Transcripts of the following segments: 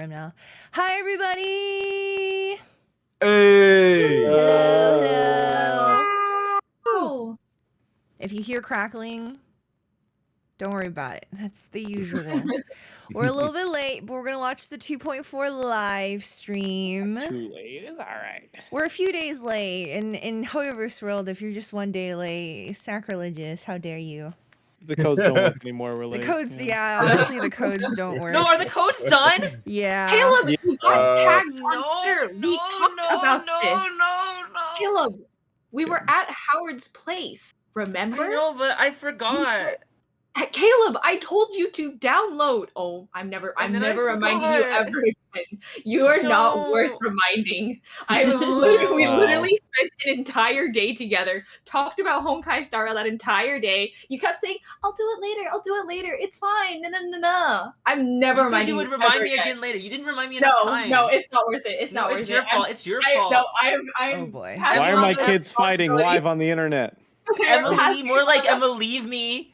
Now. Hi, everybody. Hey. Hello. Oh. If you hear crackling, don't worry about it. That's the usual. We're a little bit late, but we're going to watch the 2.4 live stream. Not too late. It's all right. We're a few days late. In Hoyoverse world, if you're just one day late, sacrilegious. How dare you? The codes don't work anymore. We're late. The codes, yeah, honestly, the codes don't work. No, are the codes done? Yeah. Caleb, you got tagged No, on Twitter. We talked no, about no, this. no. Caleb, we were at Howard's place. Remember? I know, but I forgot. Caleb, I told you to download. Oh, I'm never reminding you forgot. ever again. You are not worth reminding. We literally spent an entire day together, talked about Honkai Star Rail that entire day. You kept saying, "I'll do it later. It's fine." No. I'm never reminding you. You would remind me again. again later. You didn't remind me enough times. No, it's not worth it. It's not worth it. It's your fault. It's your fault. No, I'm. Oh boy. Why are my Emily, kids fighting live on the internet? Emily, more like Emma, leave me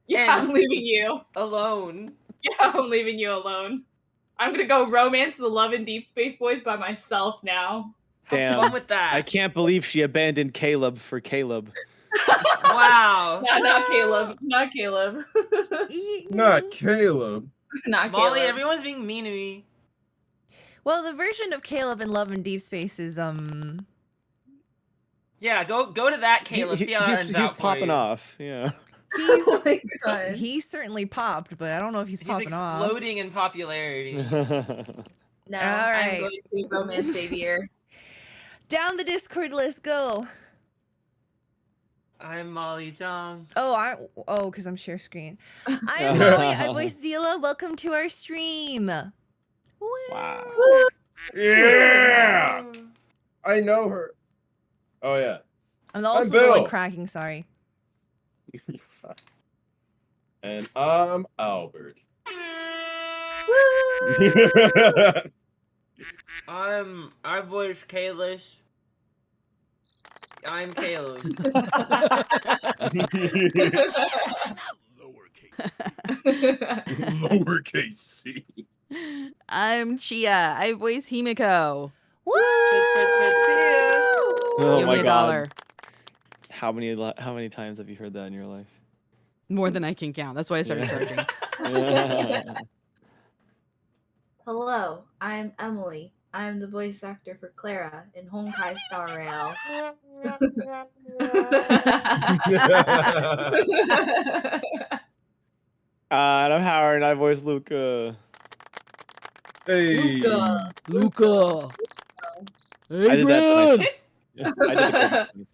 Yeah, and- I'm leaving you. alone. Yeah, I'm leaving you alone. I'm gonna go romance the Love and Deep Space Boys by myself now. Have Damn. fun with that. I can't believe she abandoned Caleb for Caleb. Wow. No, not Caleb. Not Caleb. Not Caleb. Not Molly, Caleb. everyone's being mean to me. Well, the version of Caleb in Love and Deep Space is Yeah, go to that, Caleb. See how that ends he's out for popping you. off. Yeah. he's Oh my god. he's certainly popped, but I don't know if he's He's popping off. exploding in popularity. No, Alright. I'm going to romance Xavier. Down the Discord list, go. I'm MolloZhang. Oh, because I'm share screen. I'm Molly. I voice Zila. Welcome to our stream. Woo. Wow. Yeah! I know her. Oh yeah. I'm also the Bill. one cracking. Sorry. And I'm Albert. I voice Kalish. I'm Caleb. Lowercase c. I'm Chia. I voice Himiko. Woo! Oh Give my me a god. dollar. How many times have you heard that in your life? More than I can count. That's why I started charging. Hello, I'm Emily. I'm the voice actor for Clara in Honkai Star Rail. And I'm Howard, and I voice Luka. Hey. Luka. I did that to myself. Yeah, I did it.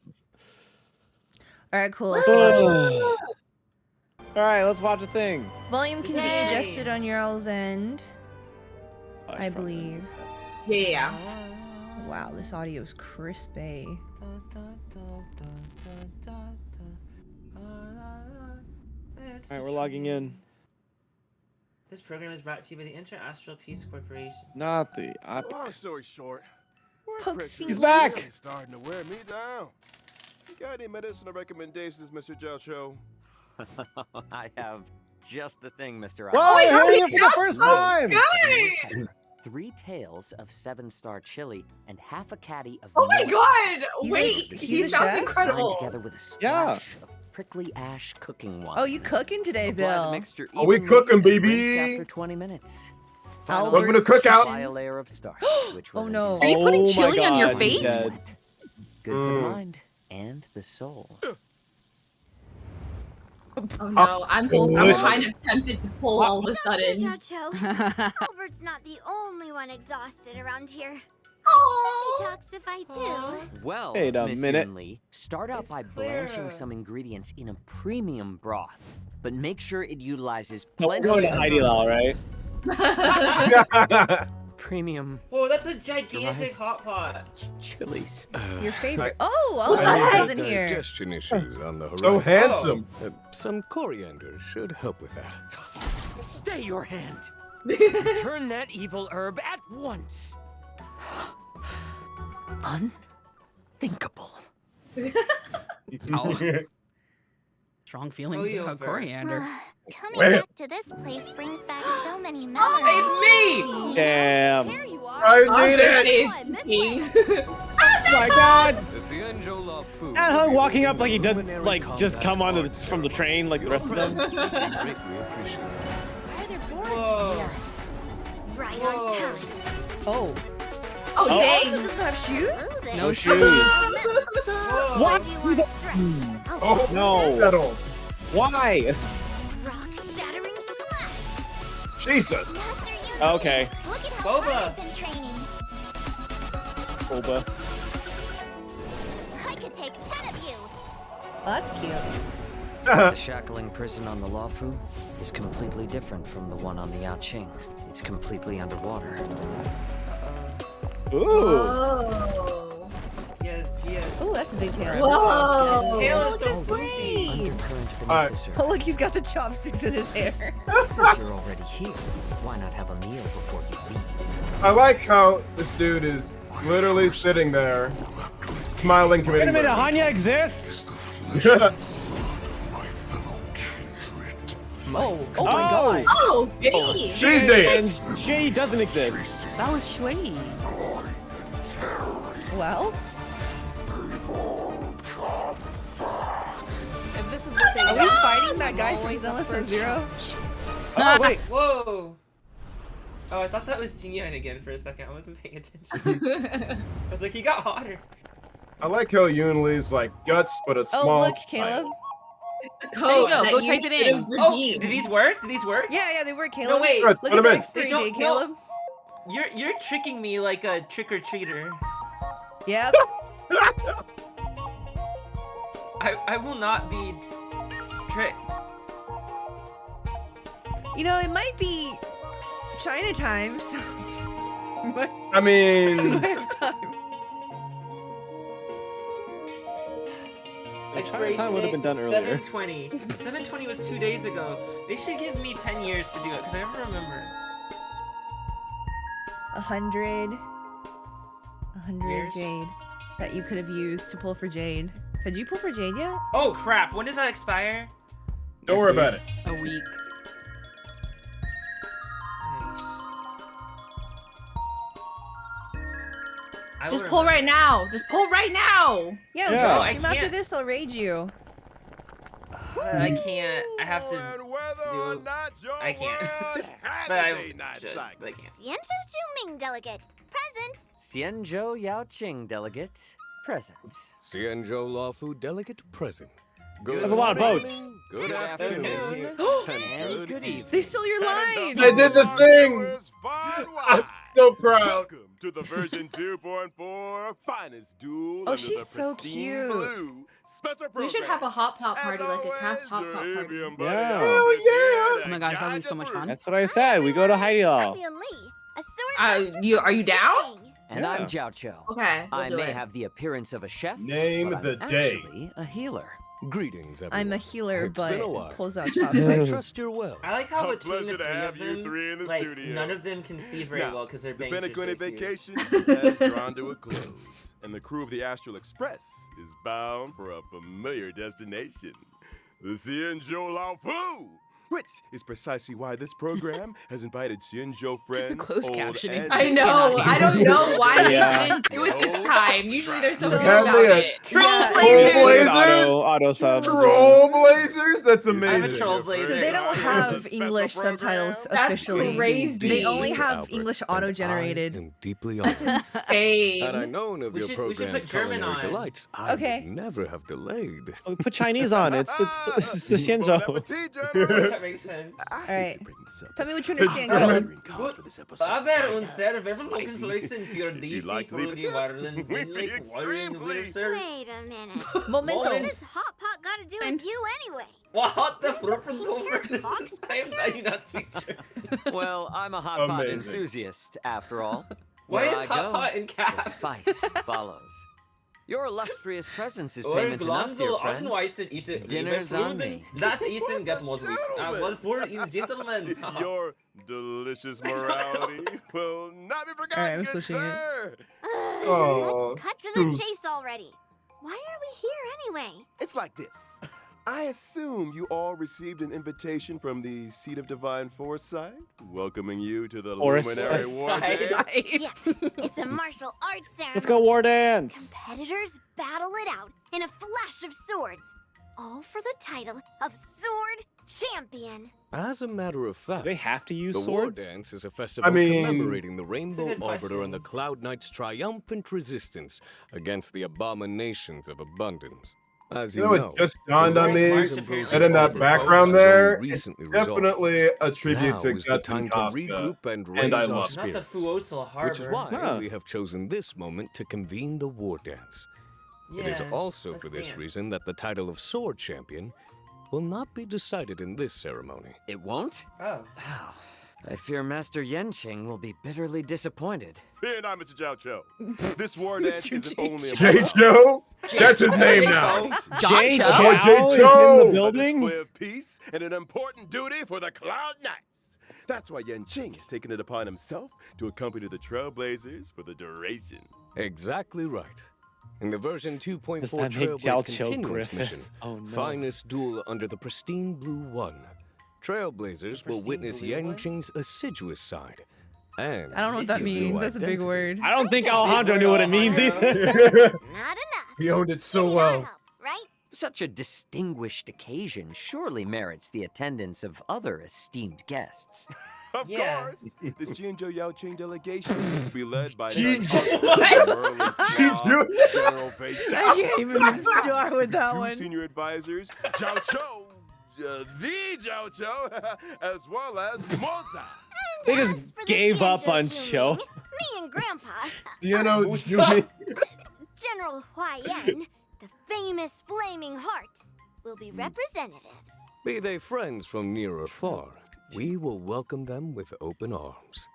All right, cool. Let's watch. All right, let's watch a thing. Volume can be Yay. adjusted on your all's end, I should probably- believe. Yeah. Wow, this audio is crisp, eh? All right, we're logging in. This program is brought to you by the Inter-Astral Peace Corporation. Not the Long story short, Pokes pressure He's is back. really starting to wear me down. You got any medicinal recommendations, Mr. Jelcho? I have just the thing, Mr. Whoa, Island. you're hearing it for the first time. Good! 3 tails of 7-star chili and half a caddy of Oh my milk. god! He's Wait, a he chef? sounds Combined incredible. together with a Yeah. splash of prickly ash cooking wine. Oh, you cooking today, Apply the Bill? mixture Oh, we evenly cooking, and rinse baby. After 20 minutes. Albert's Welcome to cookout. Apply a layer of starch, which Oh, will no. induce Are you putting Oh my chili on your God, he's face? dead. sweat. Good for the mind and the soul. Oh no, I'm Delicious. kind of tempted to pull all of a Dr. sudden. Jocho, Albert's not the only one exhausted around here. Oh. Should detoxify too. Well, Wait a Miss minute. Yunli, start out It's by Clara. blanching some ingredients in a premium broth, but make sure it utilizes No, we're plenty going to of Heidi Lao, right? premium Whoa, that's a gigantic hot pot. chilies. Your favorite? Oh, Albert's in here. Digestion issues on the horizon. So handsome. Some coriander should help with that. Stay your hand. Turn that evil herb at once. Unthinkable. Strong feelings about over. coriander. Coming Wait. back to this place brings back so many memories. Hey, it's me! Damn. Here you are. I need it. This way. Oh my god. The Xianzhou La Fu. And how walking up like he didn't like just come on from the train like the rest of them. Greatly appreciated. Why are there boars Whoa. here? Right Whoa. on time. Oh. Oh, He dang. also doesn't have shoes? Ooh, then. No shoes. Whoa. What? Do you want to strike? Oh, No. metal. Why? Rock shattering slash. Jesus. Master Yugi. Okay. Look at how hard Boba. I've been training. Boba. I could take 10 of you. Oh, that's cute. The shackling prison on the Luofu is completely different from the one on the Yaoqing. It's completely underwater. Ooh. Oh. Yes, yes. Oh, that's a big tail. Whoa. Tail Oh, is look at his so bougie. brain. Undercurrent beneath Alright. the surface. Oh, look, he's got the chopsticks in his hair. Since you're already here, why not have a meal before you leave? I like how this dude is literally sitting there, smiling, Wait committing a minute, murder. Hanya exists? Oh my Oh. god. Oh, gee. She's dead. And she doesn't exist. That was Shui. Well, If this is what they are we want, fighting that guy from always up Zealous for a Sub-Zero? Oh wait. Whoa. Oh, I thought that was Jinyan again for a second. I wasn't paying attention. I was like, he got hotter. I like how Yunli's like guts, but a Oh, small. look, Caleb. There you go, That go type it in. should've Oh, redeemed. did these work? Did these work? Yeah, they were Caleb. No, wait. Good, Look put at him the in. expiry They don't- date, no. Caleb. You're tricking me like a trick-or-treater. Yep. I will not be tricked. You know, it might be China time, so we might, I we mean, might have time. Time would have been done earlier. 720. 720 was 2 days ago. They should give me 10 years to do it because I never remember. 100 Years? Jade that you could have used to pull for Jade. Did you pull for Jade yet? Oh crap! When does that expire? don't worry about it. A week. Just pull right now. Just pull right now. Yeah, Yeah. go No, I stream after can't. this, I'll raid you. I can't. I have to. And whether do- or not your I can't. world had But a I day night should. cycle. But I can't. Xianzhou Juming delegate. Present. Xianzhou Yaoqing delegate, present. Xianzhou La Fu delegate present. Good There's a lot of morning, boats. Good That was afternoon. good. And good evening. They stole your line. I did the thing. Is far and I'm wide. so proud. Welcome to the version 2.4 finest duel. Oh, under she's the so pristine cute. Blue special program. We should have a hot pot party, As like a craft always, hot pot your party. avian buddy Yeah. Albert Oh, yeah. here Oh my to gosh, that would be guide so you much through. fun. That's what I said. We go to Heidi All. Abby Lee. A sword master You from are you down? Beijing. And Yeah. I'm Jiao Cho. Okay, we'll I do may it. have the appearance of a chef, Name but the I'm day. actually a healer. Greetings, everyone. I'm a healer, It's been a but while. pulls out I chopsticks. trust you're well. I like how A between the pleasure to three have of you them, three in the like studio. none of them can see very Now, well because their The bangs are so Benacuni cute. vacation has drawn to a close, and the crew of the Astral Express is bound for a familiar destination, the Xianzhou Lao Fu, which is precisely why this program has invited Xianzhou friends, Closed old captioning. and I know. cannot I don't know why Yeah. they didn't do it this time. Usually they're so So- good about Apparently it. Trailblazers? Auto subs. Trailblazers? That's I'm a amazing. trollblazer. So they don't have Special English program. subtitles That's officially. crazy. They only Mr. have Albert, English and auto-generated. I am deeply honored. Same. Had I known of We your should put program's German culinary on. delights, I Okay. would never have delayed. Oh, put Chinese on. It's the Bon Shinzo. appetit, General. That makes sense. I hate Alright. to bring this up, Tell me what you but understand, the Caleb. hiring cost for this episode Aber right und now. sehr verfolgen Spicy. flexen für If diese you'd like to leave a Früh, tip, waren we'd ziemlich be extremely- Winter. Wait a minute. Momento. Moment. This hot pot got to do with you anyway. What the Fruchtentopfer? This is I do not speak German. Well, I'm a hot pot Amazing. enthusiast, after all. Why Where is I hot go, pot in the caps? spice follows. Your illustrious presence is Or payment enough, dear Glanzel friends. Außenweisen ist es. Dinner's on me. Das Essen geht modlich. What for you gentlemen? Your delicious morality will not be forgotten, I'm good switching it. sir. Oh, Let's cut to the Scoots. chase already. Why are we here anyway? It's like this. I assume you all received an invitation from the Seat of Divine Foresight, welcoming you to the Luminary War Foresight. Dance. Yeah, it's a martial arts ceremony. Let's go war dance. Competitors battle it out in a flash of swords, all for the title of Sword Champion. As a matter of fact, Do they have to use the swords? War Dance is a festival mean- commemorating the Rainbow good Arbiter and the question. Cloud Knight's triumphant resistance against the abominations of abundance. As You you know, it just dawned It's on very me March apparently that in that was background only there, it's recently resolved. definitely a tribute Now to is the Guts time and to Casca. regroup and and raise I our love Not spirits. the Fuosal Harbor. Which is why Huh. we have chosen this moment to convene the War Dance. Yeah, It is also let's for this dance. reason that the title of Sword Champion will not be decided in this ceremony. It won't? Oh. Oh, I fear Master Yenching will be bitterly disappointed. Fear not, Mr. Jiao Cho. This war dance isn't only Jay about Cho? That's his name now. Jay Gotcha. Chow Oh, Jay is Cho. in the a building. display of peace and an important duty for the Cloud Knights. That's why Yenching has taken it upon himself to accompany the Trailblazers for the duration. Exactly right. In the version 2.4 Does that make Jiao Trailblaze Cho Continuance Griffith? mission, Oh, no. finest duel under the pristine blue one, Trailblazers will pristine witness blue one? Yenching's assiduous side. And I don't know what that his new means. That's a big identity. word. I don't think Alejandro knew what it means either. Not enough. He owned it so Need our well. help, right? Such a distinguished occasion surely merits the attendance of other esteemed guests. Of Yeah. course, this Jinzhou Yaoqing delegation will be led by Jinzhou. Merlin's Jinzhou. General Fei I Zhao, can't even start with that two one. senior advisors, Jiao Cho, the Jiao Cho, as well as MolloZhang. They As just for the gave up Xianzhou on Cho. Juming, Me and Grandpa, You know, What's you up? mean- General Huayan, the famous Flaming Heart, will be representatives. Be they friends from near or far, we will welcome them with open arms.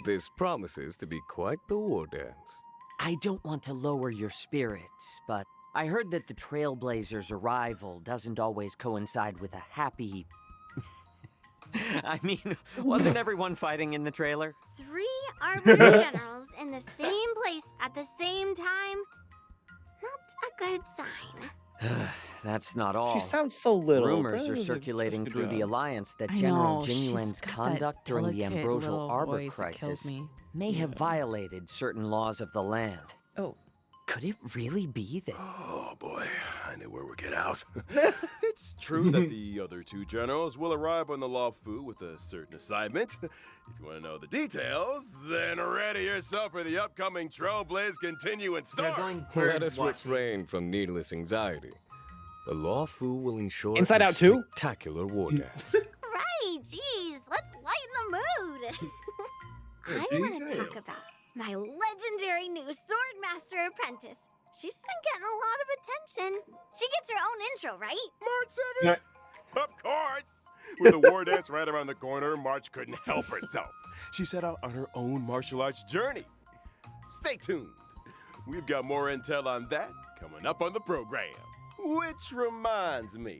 This promises to be quite the war dance. I don't want to lower your spirits, but I heard that the Trailblazers' arrival doesn't always coincide with a happy... I mean, wasn't everyone fighting in the trailer? 3 Arbiter Generals in the same place at the same time? Not a good sign. That's not all. She sounds so little. Rumors That are was a- circulating such a through good the job. Alliance that I General know, she's Jinyuan's got that conduct during the delicate Ambrosial little Arbor voice that kills crisis me. may have violated certain laws of the land. Oh. Could it really be that... Oh boy, I knew where we'd get out. It's true that the other two generals will arrive on the Luofu with a certain assignment. If you want to know the details, then ready yourself for the upcoming Trailblaze Continuance They're Storm. going bird Let us watching. refrain from needless anxiety. The Luofu will ensure Inside a Out too? spectacular war dance. Right, jeez, let's lighten the mood. I want to talk about my legendary new Swordmaster apprentice. She's been getting a lot of attention. She gets her own intro, right? March 7th? Of course! With the war dance right around the corner, March couldn't help herself. She set out on her own martial arts journey. Stay tuned. We've got more intel on that coming up on the program. Which reminds me,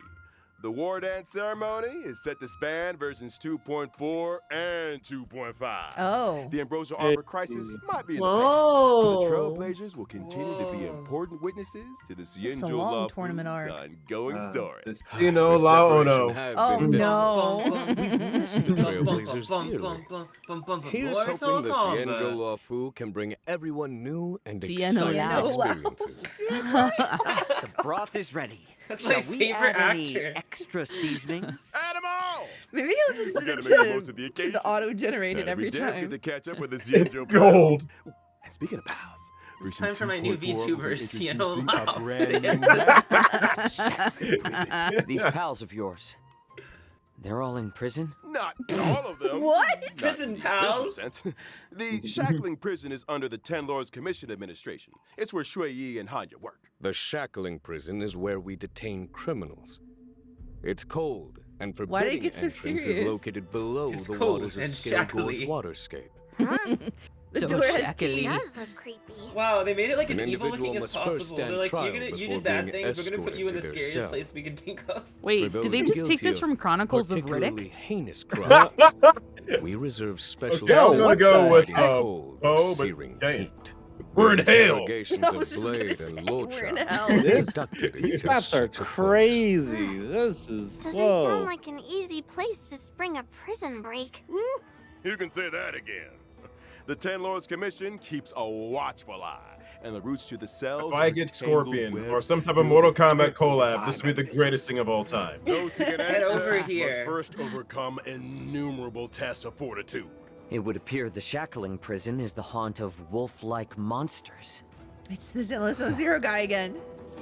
the war dance ceremony is set to span versions 2.4 and 2.5. Oh. The Ambrosial Arbor crisis might be in the Whoa. past, but the Trailblazers will continue to be important witnesses to the is a Xianzhou long Laofu's tournament arc. ongoing story. You know, This Lao separation Ono. has Oh, been no. We've missed the Trailblazers dearly. Here's hoping the Xianzhou Luofu can bring everyone new and Tiano exciting Lao. experiences. The broth is ready. That's Shall my we favorite add any actor. extra seasonings? Add 'em all! Maybe he'll just We set gotta it make the most of the to occasion. the auto-generated Not every day we time. get to catch up with the Xianzhou Gold. pals. And speaking of pals, It's version time for my new 2.4 will be VTubers, Tiano introducing Lao. a brand new map. Shackling prison. These pals of yours, they're all in prison? Not all of them. What? Not Prison in the official pals? sense. The Shackling prison is under the Ten Lords Commission administration. It's where Shui Yi and Hanya work. The shackling prison is where we detain criminals. It's cold and Why did it forbidding get so entrance serious? is located below It's the cold waters of and Scale Gorge shackly. waterscape. Huh? The So door has shackly. teeth. Does look creepy. Wow, they made it like An as evil looking individual as must first possible. stand They're like, trial you before did bad being things. We're gonna put you in the escorted to their scariest cell. place we could think of. Wait, For did they those just take guilty this of from Chronicles of particularly Riddick? heinous crimes, we reserve special Okay, I was gonna cells go for with, fighting cold, Poe, but searing dang. heat. We're in hell. Interrogations I of was just gonna Blade say, and we're in LordZhang hell. conducted in These just maps are such a place. crazy. This is Doesn't whoa. sound like an easy place to spring a prison break. You can say that again. The Ten Lords Commission keeps a watchful eye, and the routes to the cells. If I are get tangled Scorpion webs or some type of filled Mortal with Kombat carefully collab, this designed would be the mechanisms. greatest thing of all time. Those who can Get access over must here. first overcome innumerable tests of fortitude. It would appear the shackling prison is the haunt of wolf-like monsters. It's the Zillow Zero guy again.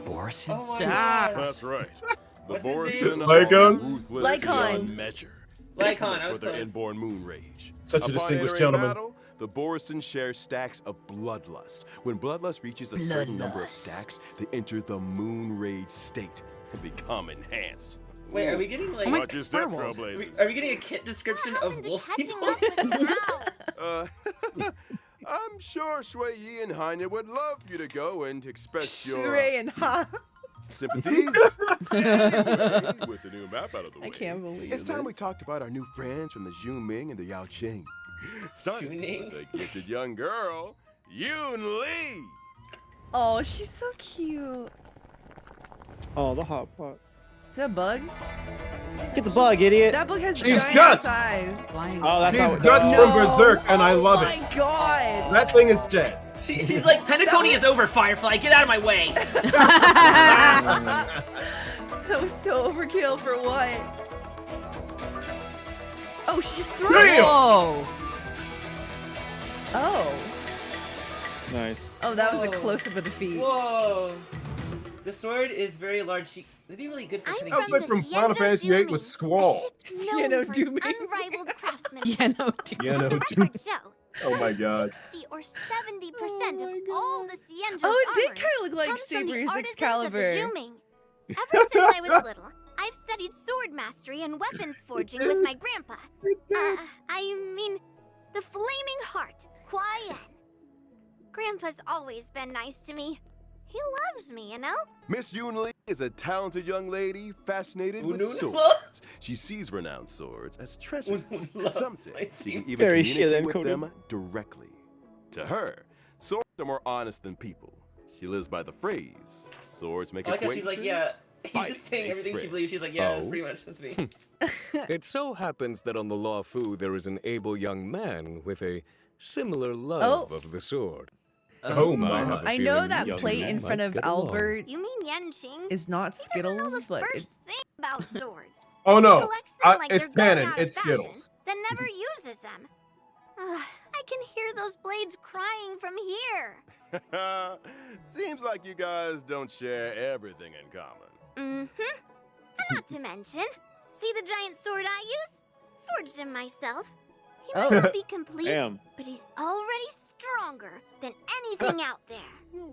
Borison? Oh my Ah. god. That's right. The What's his Borison name? are Lycon? ruthless Lycon. beyond measure. Lycon, Infamous I was for their close. inborn moon rage. Such a Upon distinguished entering gentleman. battle, the Borison share stacks of bloodlust. When bloodlust reaches a certain number of Bloodlust. stacks, they enter the moon rage state and become enhanced. Wait, are we getting like? Oh my Not just that, firewalls. Trailblazers. Are we getting a kit description What of happened to wolf catching people? up with cows? I'm sure Shui Yi and Hanya would love you to go and express your Shrey and Ha. sympathies. Anyway, with the new map out of the way, I can't believe it's time this. we talked about our new friends from the Zhu Ming and the Yao Qing. Starting Xuning? with a gifted young girl, Yoon Lee. Oh, she's so cute. Oh, the hot pot. Is that a bug? Get the bug, idiot. That bug has She's giant guts. eyes. Flying. Oh, that's how He's it guts goes. from Berserk, and I love Oh it. my god. That thing is dead. She's like, Pentaconi is over, Firefly. Get out of my way. That was so overkill for what? Oh, she just threw it. Damn! Whoa. Oh. Nice. Oh, that was a Whoa. close-up of the feet. Whoa. The sword is very large. It'd be really good for I'm cutting That was from like the from Final Fantasy VIII with Squall. Sienna Dooming. Unrivaled craftsmanship. Yeah, no, dude. Yeah, no, The records show. Oh my god. 60 or 70% Oh of my all God. the Sienjo's Oh, it did armor kind of look like comes from the Saber's artisans of the Excalibur. Zhuming. Ever since I was little, I've studied sword mastery and weapons forging with my grandpa. I mean, the Flaming Heart, Hua Yan. Grandpa's always been nice to me. He loves me, you know? Miss Yoon Lee is a talented young lady fascinated with Unun- swords. She sees renowned swords as treasures. Unun- Some my say she theme. can even Very communicate shit with encoded. them directly. To her, swords are more honest than people. She lives by the phrase, swords make I like how acquaintances. she's like, yeah. He's fight just saying makes everything she friends. believes. She's like, yeah, that's Oh. pretty much that's me. It so happens that on the Law Fu there is an able young man with a similar love Oh. of the sword. Oh whom my. have a I know feeling that you two plate in might front of get along. Albert You mean Yanqing? is not He doesn't know Skittles, the but first it's thing about swords. Oh He no. collects them like It's they're going canon. out of It's fashion, Skittles. then never uses them. I can hear those blades crying from here. Seems like you guys don't share everything in common. Mm-hmm. And not to mention, see the giant sword I use? Forged him myself. He might Oh. not be complete, Damn. but he's already stronger than anything out there.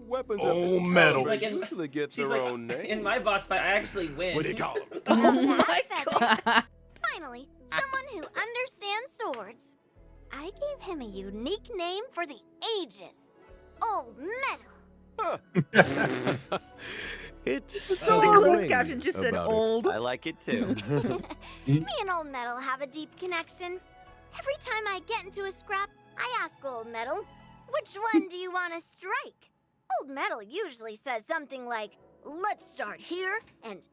Weapons Oh, of this metal. caliber She's like in- usually get She's their like, own name. in my boss fight, I actually win. What do you call them? oh Not my bad god. feathers. Finally, someone who understands swords. I gave him a unique name for the ages. Old Metal. It The has a closed ring caption just said about it. old. I like it too. Me and Old Metal have a deep connection. Every time I get into a scrap, I ask Old Metal, which one do you want to strike? Old Metal usually says something like, let's start here and end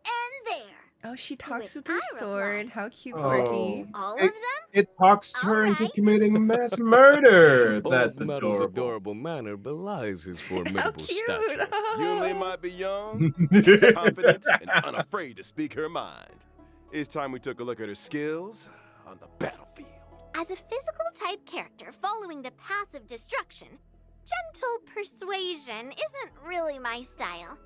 there. Oh, she talks which with her I sword. replied, How cute, Oh. Corky. All It- of them? It talks her into Alright. committing mass murder. That's Old Metal's adorable. adorable manner belies his How formidable cute. stature. Yoon Lee might be young, confident, and unafraid to speak her mind. It's time we took a look at her skills on the battlefield. As a physical type character following the path of destruction, gentle persuasion isn't really my style.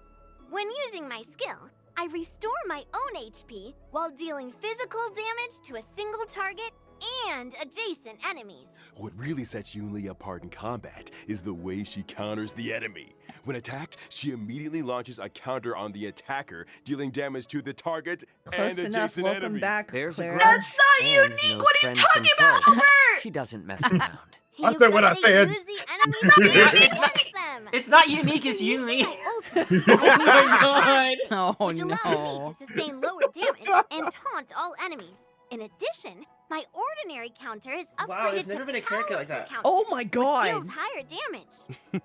When using my skill, I restore my own HP while dealing physical damage to a single target and adjacent enemies. What really sets Yoon Lee apart in combat is the way she counters the enemy. When attacked, she immediately launches a counter on the attacker, dealing damage to the target Close and enough. adjacent Welcome enemies. back, There's a Clara. grudge That's not and unique. knows What are you friend from talking about, foe. Albert? She doesn't mess around. I You said what I really said. use the enemy's It's skills not- against them. It's not unique, it's You Yoon use Lee. the ultimate, Oh which allows me no. to sustain lower damage and taunt all enemies. In addition, my ordinary counter is upgraded Wow, there's never to been a character like powerful that. counter, Oh my which god. deals higher damage.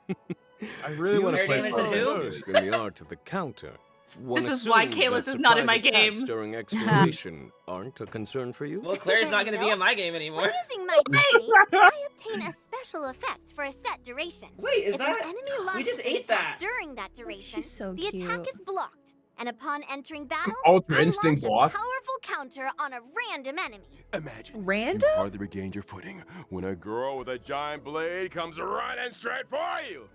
I really want to play Damon said who? Versed in the art of the counter. One This is why assumes Kalis that is not in my surprise attacks game. during exploration aren't a concern for you. Well, Claire's not gonna be in my game When anymore. using my technique, I obtain a special effect for a set duration. Wait, is If that? an enemy We launches just an ate attack that. during that duration, She's so the attack cute. is blocked. And upon entering battle, Ultra unlock Instinct a block. powerful counter on a random enemy. Imagine. Random? You hardly regained your footing when a girl with a giant blade comes running straight for you.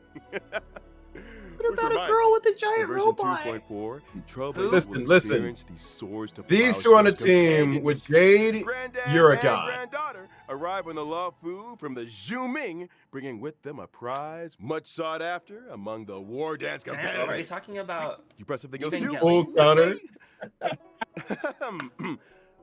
What about a girl with a giant robot? 2.4, Trouble Listen, will listen. experience these swords to These two on a plowshares team companions. with Jade, Granddad you're a and god. granddaughter arrive on the law fu from the Zhu Ming, bringing with them a prize much sought after among the war dance Are you competitors. talking about? You press something else Even too? Kelly? Full counter.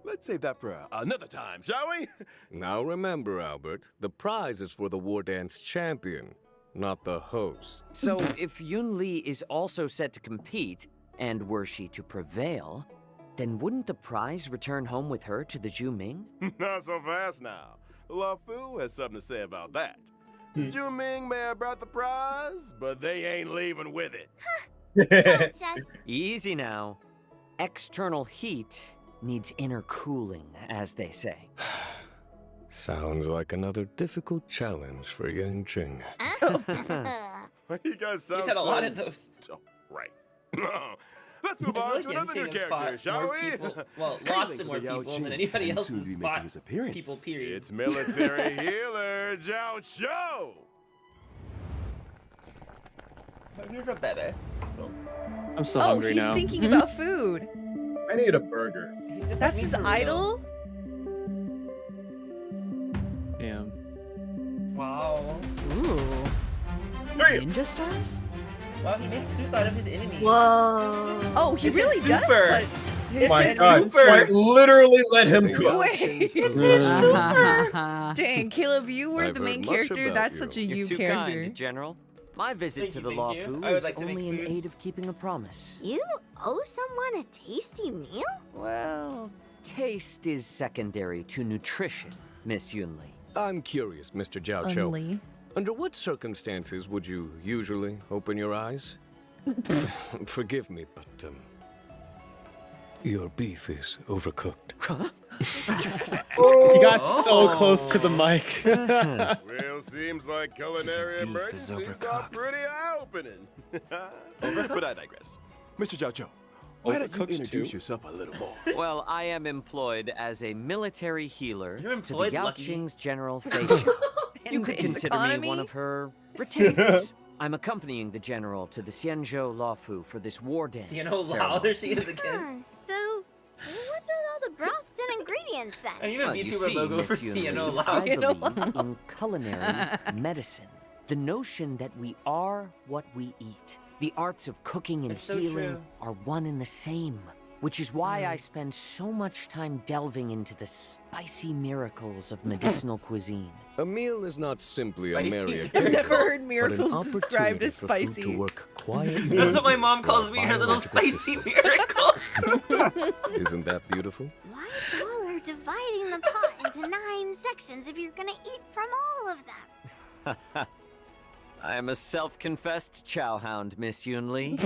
Let's save that for another time, shall we? Now remember, Albert, the prize is for the war dance champion, not the host. So if Yun Li is also set to compete, and were she to prevail, then wouldn't the prize return home with her to the Zhu Ming? Not so fast now. La Fu has something to say about that. The Zhu Ming may have brought the prize, but they ain't leaving with it. Just Easy now. External heat needs inner cooling, as they say. Sounds like another difficult challenge for Yang Jing. You guys sound He's had a so... lot of those. Oh, right. Let's move I on feel to like another new Yangting has character, fought shall more we? people- well, lost to more people than anybody else soon has be fought making his appearance. people, period. It's military healer Zhao Cho. But here's a better. I'm so Oh, hungry he's now. thinking about food. I need a burger. He's just That's like me his for real. idol? Damn. Wow. Ooh. Damn. Ninja stars? Wow, he makes soup out of his enemies. Whoa. Oh, he It's a really does, super. but It's My his God, super. Swipe literally let him Wait. cook. Wait. It's his super. Dang, Caleb, you were I've the main heard much character. about That's you. such a You're you too character. kind, General. My visit Thank to you, the thank Law you. Fu I would is like to make only in food. aid of keeping a promise. you owe someone a tasty meal? Well, taste is secondary to nutrition, Miss Yun Li. I'm curious, Mr. Zhao Cho. Unli. Under what circumstances would you usually open your eyes? Forgive me, but your beef is overcooked. You got so close to the mic. Well, seems like culinary Beef is emergencies are overcooked. pretty eye-opening. But I digress. Mr. Zhao Cho, why don't you Overcooked introduce too? yourself a little more? Well, I am employed as a military healer You're to employed, the Yao Lucky. Qing's General Fei Xiao. You In could this consider me economy? one of her retainers. I'm accompanying the general to the Xianzhou Law Fu for this war dance You know, wow, ceremony. there she is again. So, what's with all the broths and ingredients And then? even Well, you VTuber see, logo for Miss Yun Li, CNO I Loud. believe in culinary medicine. The notion that we are what we eat. The arts of cooking and It's so healing true. are one and the same. Which is why I spend so much time delving into the spicy miracles of medicinal cuisine. A meal is not simply a Spicy. merry I've I've occasion, never heard but an miracles described opportunity as for food spicy. to work quietly. That's what my mom for our calls me, her little biological spicy system. miracle. Isn't that beautiful? Why bother dividing the pot into 9 sections if you're gonna eat from all of them? I am a self-confessed chow hound, Miss Yun Li.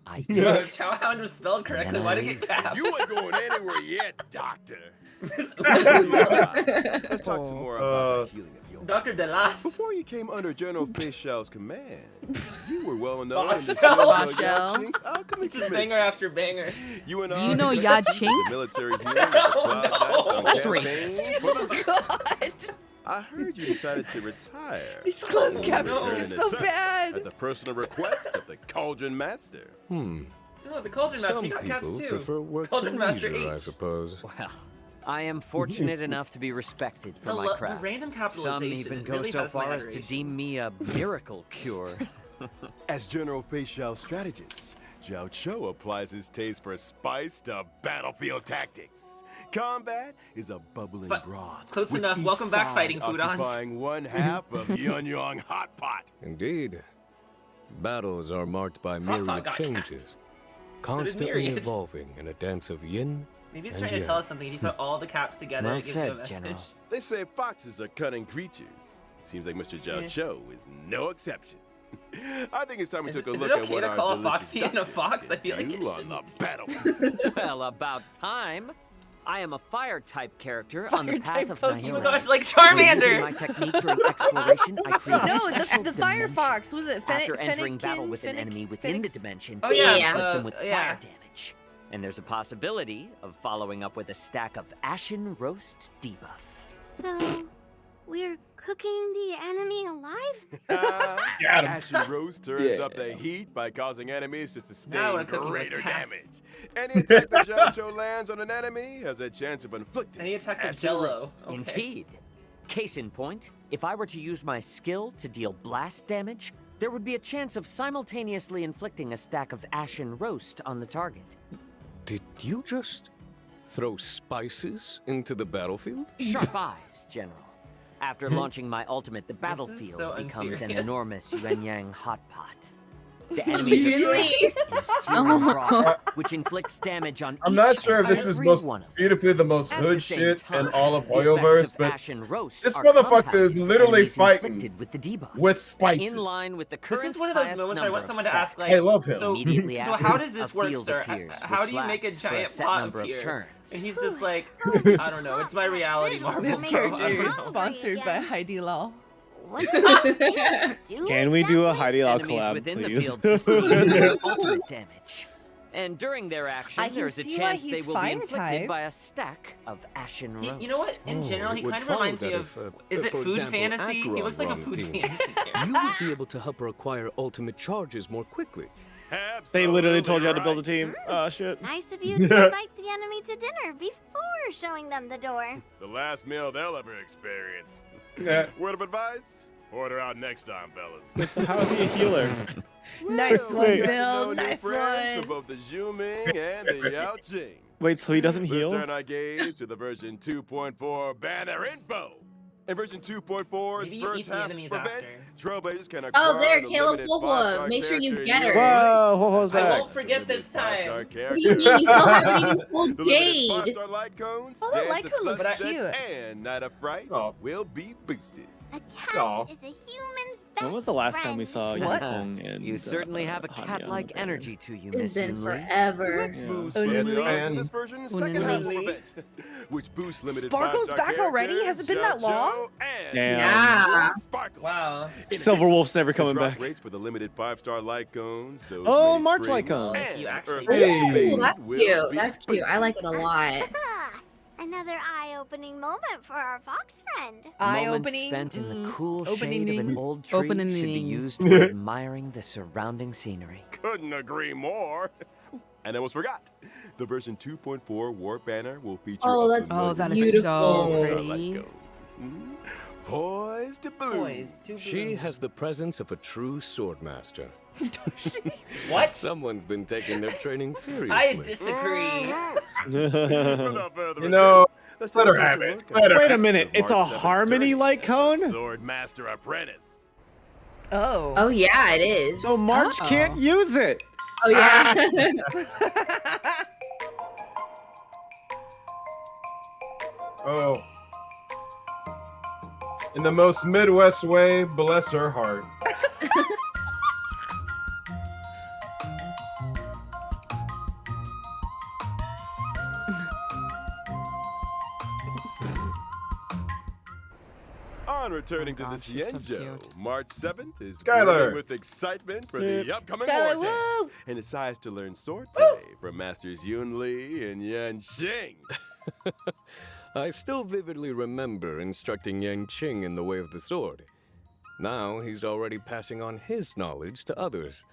I Bro, eat. Chow Hound was spelled correctly. Why did it get capped? You ain't going anywhere yet, doctor. Miss- Let's talk some more about the healing of yours. Dr. Delas. Before you came under General Fei Xiao's command, you were well known in the Basho. Xianzhou Basho. Yao Qing's alchemy Just banger commission. after banger. You and Do I you know conducted Ya the Qing? military healing on It's campaigns for the- God. I heard you decided to retire. These closed Oh, captions no. are so bad. At the personal request of the Cauldron Master. Hmm. No, the Cauldron Master, Some he got caps people too. prefer work Cauldron to Master leisure, I H. suppose. Well, I am fortunate enough to be respected for my The craft. random Some capitalization even go really so has my far as to adoration. deem me a miracle cure. As General Fei Xiao's strategist, Zhao Cho applies his taste for spice to battlefield tactics. Combat is a bubbling broth. Close with enough. each Welcome back, side Fighting Foodons. occupying one half of Yunyang Hot Pot. Indeed. Battles are marked by Hot myriad Pot got changes, did constantly Myriad. evolving in a dance of yin Maybe he's and trying to yang. tell us something. If you put all the caps together, Well it gives said, you a message. General. They say foxes are cunning creatures. Seems like Mr. Zhao Yeah. Cho is no exception. I think it's time we Is took a it look at okay what to our call a delicious Foxy and a duck fox? can I feel like do it on shouldn't the be. battlefield. Well, about time. I am a fire type character on the path Fire-type of Pokemon. Oh my Nihility. gosh, like When using Charmander! my technique during exploration, I create a No, special the Fire dimension. Fox was it? After entering battle with an Fennekin? enemy within the Fennex? dimension, Oh, yeah, I inflict them with yeah. fire damage. And there's a possibility of following up with a stack of Ashen Roast debuff. So, we're cooking the enemy alive? Got him. Ashen Roast turns up the heat by causing enemies to Now I sustain wanna cook you with greater cats. damage. Any attack that Jojo lands on an enemy has a chance of inflicting Any attack with Ashen Jello. Roast. Okay. Indeed. Case in point, if I were to use my skill to deal blast damage, there would be a chance of simultaneously inflicting a stack of Ashen Roast on the target. Did you just throw spices into the battlefield? Sharp eyes, General. After launching my ultimate, the is battlefield so becomes an unserious. enormous yuan-yang hot pot. The enemies are Really? trapped in a searing broth, which inflicts damage on I'm each not sure if and this is every most one of them. beautifully the most At hood the same shit time, in all of the effects Hoyoverse, of but Ashen Roast this are motherfucker compounded is for literally enemies fighting inflicted with the debuff. with spices. In line with the This current is one of those highest moments where I want number someone of to ask, stacks. like, I love him. so, Immediately so after, how does this a work, field sir? appears, How which do you make a lasts for a giant set pot number of appear? turns. And he's just like, I don't know, it's my reality, Marvel. This This character character is is sponsored by again. Heidi Lau. What does this do Can we do a exactly? Heidi Lau Enemies collab, within the please? field sustain their ultimate damage. And during their action, I can there's a see why chance they he's will be fire inflicted type. by a stack of Ashen Roast. You know what? In general, Oh, he it would kind of follow reminds me that of. if, Is it for Food example, Fantasy? He Acheron looks like a were on the Food team. Fantasy character. You would be able to help her acquire ultimate charges more quickly. They literally told you how to Absolutely build a team. Oh shit. Nice of you to invite the enemy to dinner before showing them the door. The last meal they'll ever experience. Yeah. Word of advice? Order out next time, fellas. So how is he a healer? Nice Well, one, we got to Bill. know new Nice friends one. For both the Zhuming and the Yao Jing. Wait, so he doesn't Let's heal? turn our gaze to the version 2.4 banner info. In version 2.4's Maybe you first eat the half enemies event, after. Trailblazers can acquire Oh, there, the Caleb limited Fulhua. 5-star Make sure you character get her. Whoa, what was I that? won't forget this time. What do you mean? You still haven't even pulled The limited Jade. 5-star light cones, Oh, that Dance light at cone looks Sunset, cute. And Night of Fright Oh. will be boosted. A cat Aw. is a human's best When was the last time we friend. saw What? Yukong and You certainly have a Hanya on cat-like the banner? energy to you, It's Miss been Yunli. forever. Let's Yeah. move Oh, swiftly Lily. on to this version's second half of Lily. event, which boosts limited Sparkle's 5-star back already? characters, Has it been that Jojo long? and Damn. Yeah. Sparkle. Wow. In Silver addition, Wolf's never the coming drop back. rates for the limited 5-star light cones, those Oh, mini March light springs, cones. If and you actually- Earth Hey. Bane Ooh, that's will cute. be That's cute. I like it a lot. Ah, another eye-opening moment for our fox friend. Eye-opening. Moments spent in the cool opening shade of an ning. old tree should be Opening. used for admiring the surrounding scenery. Couldn't agree more. And almost forgot. The version 2.4 War Banner will feature Oh, a that's Oh, that is Beautiful. so Starlight pretty. Cone. Poised to bloom. Poised to She bloom. has the presence of a true swordmaster. What? Someone's been taking their training seriously. I disagree. Without further You know, ado, let's let take her a have closer it. look Let at her Wait a the minute, it's a March 7th harmony journey light as a cone? Swordmaster apprentice. Oh. Oh yeah, it is. So March Uh-oh. can't use it. Oh yeah. Oh. In the most Midwest way, bless her heart. On returning to the gosh, she's so Cienjo, cute. March 7th is Skylar. brimming with excitement for the upcoming Skylar, war dance, woo! and decides to learn swordplay from Masters Yun Li and Yan Xing. I still vividly remember instructing Yang Qing in the way of the sword. Now he's already passing on his knowledge to others.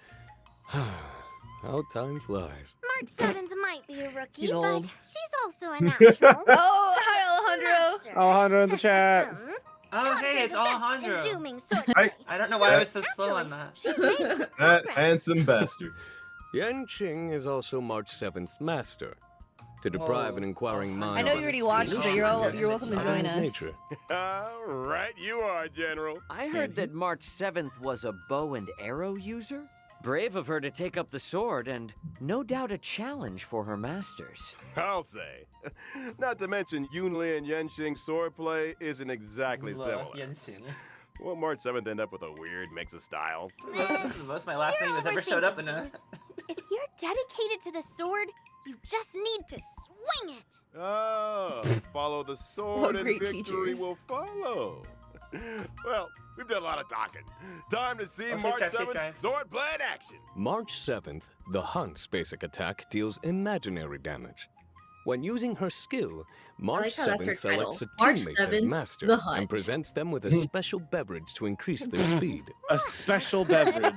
How time flies. March 7th might be a rookie, He's but old. she's also a natural. Oh, hi, Alejandro. Master. Alejandro in the chat. Oh, Taught hey, her it's the best in Alejandro. zooming swordplay. I don't know why I was so slow on Actually, that. She's made good That progress. handsome bastard. Yan Qing is also March 7th's master. To deprive Oh. an inquiring mind I know of you already its watched it, but you're welcome to of join its us. nature. All right, you are, General. I heard that March 7th was a bow and arrow user. Brave of her to take up the sword, and no doubt a challenge for her masters. I'll say. Not to mention Yun Li and Yan Xing's swordplay isn't exactly similar. Yenshin. Will March 7th end up with a weird mix of styles? This is the most my last name has ever showed up in a. If you're dedicated to the sword, you just need to swing it. Oh, follow the What sword and great victory teachers. will follow. Well, we've done a lot of talking. Time to see Oh, safe March drive, safe 7th drive. swordplay in action. March 7th, the Hunt's basic attack deals imaginary damage. When using her skill, March how that's her 7th selects a title. March teammate as 7th, master the and Hunt. presents them with a special beverage to increase their speed. A special beverage.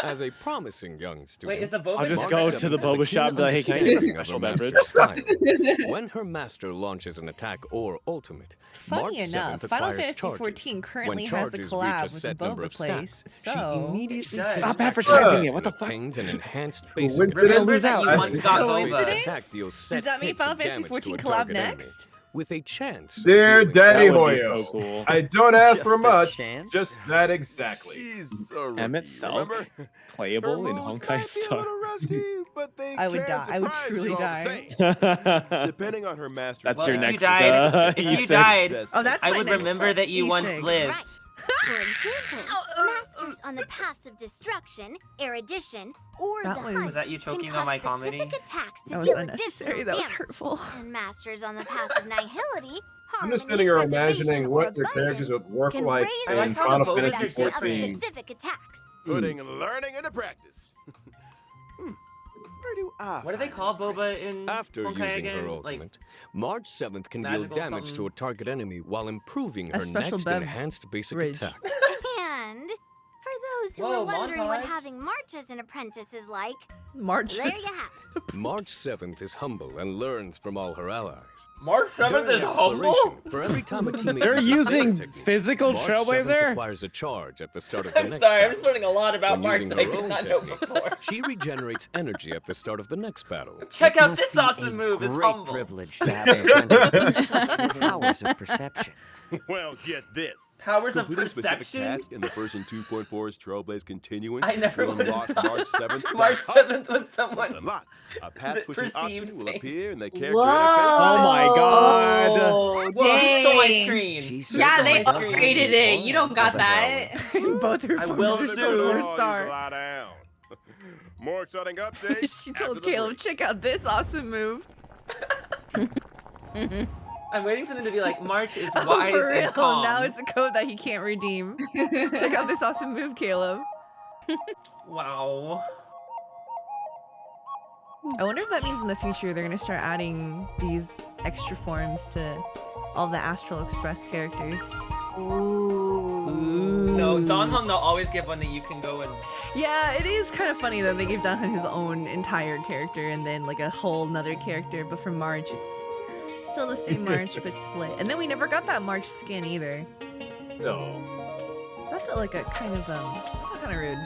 As a promising young student, Wait, is the boba? I'll just March go 7th to the has a boba shop and be like, hey, can I keen get a understanding of special her beverage? master's style. When her master launches an attack or ultimate, Funny March enough, 7th Final acquires Fantasy charges. XIV currently When has a charges reach collab a with the set number Boba of place, stacks, she so immediately It does. takes Stop action advertising it, what the and fuck? obtains an enhanced basic Coincidence? Remember lose that out. you once got Coincidence? boba. attack deals set does that mean hits Final of Fantasy damage to XIV a collab target enemy, next? with a chance of Dear dealing Daddy That would be Hoyo, so cool. I don't ask Just for a much, chance? just that exactly. She's a rookie, Emmett Selk, remember? playable Her in moves Honkai might be a Star. little rusty, but they I would can die. I would surprise truly you all the die. same. That's Depending on her master. your Well, if you next. died- if you E6. died- Oh, that's I my would next remember that you once E6. lived. Right. For example, masters on the paths of destruction, erudition, or That the was- hunt Was that you can choking cause on my comedy? specific attacks to That was deal unnecessary. additional That was damage. hurtful. And masters on the paths of nihility, I'm just harmony, sitting here preservation, imagining or what your characters abundance would work can like raise I in like how Final the Fantasy bonus are of different. specific attacks. Putting learning into practice. Where do I What do they find call the boba prince? in After Honkai using again? her Like, ultimate, March 7th can deal magical damage to something. a target enemy while improving A her special next bev enhanced basic ridge. attack. And for those who Whoa, are wondering what montage? having March as an apprentice is like, March. there you have it. March 7th is humble and learns from all her allies. March 7th is During humble? exploration, for every time a teammate They're uses their using technique, physical March 7th Trailblazer? acquires a charge at the start of the I'm next sorry, I'm battle. just learning a lot about When March using that I her did own not know technique, before. she regenerates energy at the start of the next battle. Check It out must this be awesome a move, it's great humble. privilege to have an apprentice with such powers of perception. Well, get this. Powers of Completing specific perception? tasks in the version 2.4's Trailblaze Continuance I never will would have unlock thought March 7th. March 7th was Once someone. unlocked, a path that switching option perceived will things. appear in the character Whoa! interface. Oh my god. Oh, Whoa, who stole my dang. screen? She Yeah, certainly they does have upgraded the it. You don't got aura of a that. heroine. Both her I phones will are soon. still Oh, 4-star. lie down. More exciting updates. She after told the Caleb, break. check out this awesome move. I'm waiting for them to be like, March is Oh, wise for real. and calm. Now it's a code that he can't redeem. Check out this awesome move, Caleb. Wow. I wonder if that means in the future they're gonna start adding these extra forms to all the Astral Express characters. No, Don Hung, they'll always give one that you can go and... Yeah, it is kind of funny that they gave Dunhan his own entire character and then like a whole nother character, but for March it's still the same March but split. And then we never got that March skin either. No. That felt like a kind of that felt kind of rude.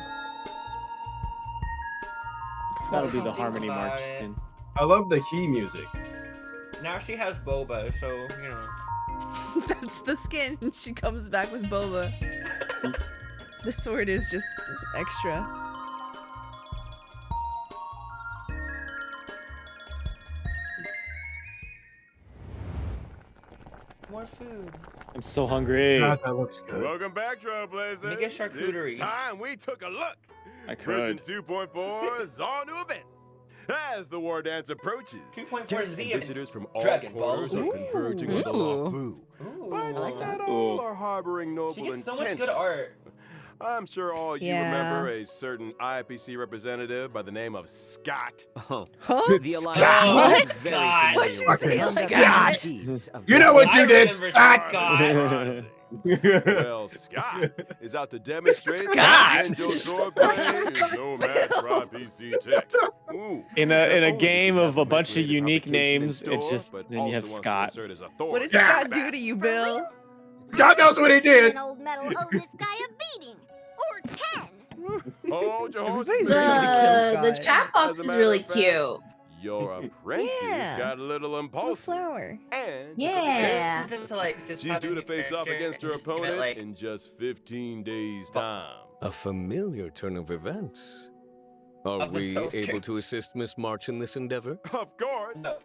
That'll be the Something Harmony about March it. skin. I love the key music. Now she has boba, so, you know. That's the skin. She comes back with Boba. The sword is just extra. More food. I'm so hungry. God, that looks good. Welcome back, Trailblazers. Make a charcuterie. It's time we took a look. I Version could. 2.4 is all new events. As the war dance approaches, 2.4 guests Z and events. visitors from all Dragon corners Balls. are converging on the Ooh. Lafu. Ooh. But not Ooh. all are harboring noble She gets so intentions. much good art. I'm sure all you Yeah. remember a certain IPC representative by the name of Scott. Oh, Huh? the alliance What? is very Scott. familiar What'd you with say? the Like Scott. that? deeds of You know what I you did, remember Scott? Scott. Well, Scott is out to demonstrate Scott. that Banjo swordplay is no match for IPC tech. Ooh, In not a only game does he of have a bunch of creative unique application in names, it's store, just but then you have also wants to Scott. assert his What authority. did Scott do to you, Bill? God knows what he did. An old metal owe this guy a beating. Or 10. Hold your horses. Everybody's ready to kill The Scott. chat box As a is matter really of fact, cute. Your apprentice Yeah. got a little Little impulsive. flower. And Yeah. Want them to like just she's have a due to new face off character against her and just give it, opponent like, in just 15 days' time. A familiar turn of events. Are Of the we poster. able to assist Miss March in this endeavor? Of course. No.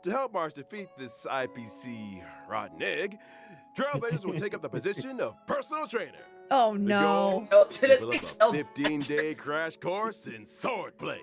To help March defeat this IPC rotten egg, Trailblazers will take up the position of personal trainer. Oh The no. goal? Develop a 15-day crash course in swordplay.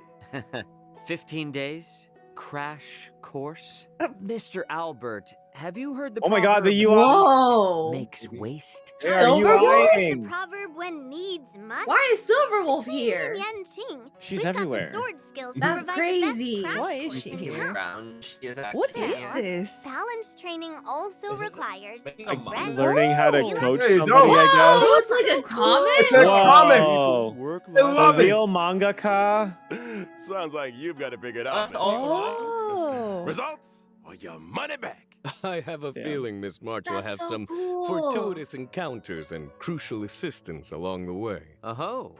15 days? Crash course? Mr. Albert, have you heard the Oh my God, the proverb, UI. Whoa. makes waste? They are Silverwolf? The UIing. proverb when needs must. Why is Silverwolf here? Yan Qing. She's We've everywhere. got the sword skills to That's provide crazy. The best crash Why is course she in here? town. Around, she is What actually is here. this? Balance training also Is it requires making a Like manga? learning how to Oh. coach Hey, somebody, don't- I Oh, it's like a comic? It's a comic. Whoa. Work I life love The it. real mangaka. Sounds like you've got it figured That's out. the man. only one. Oh. Results or your money back. I have a Yeah. feeling Miss March will That's have so some cool. fortuitous encounters and crucial assistance along the way. Oh,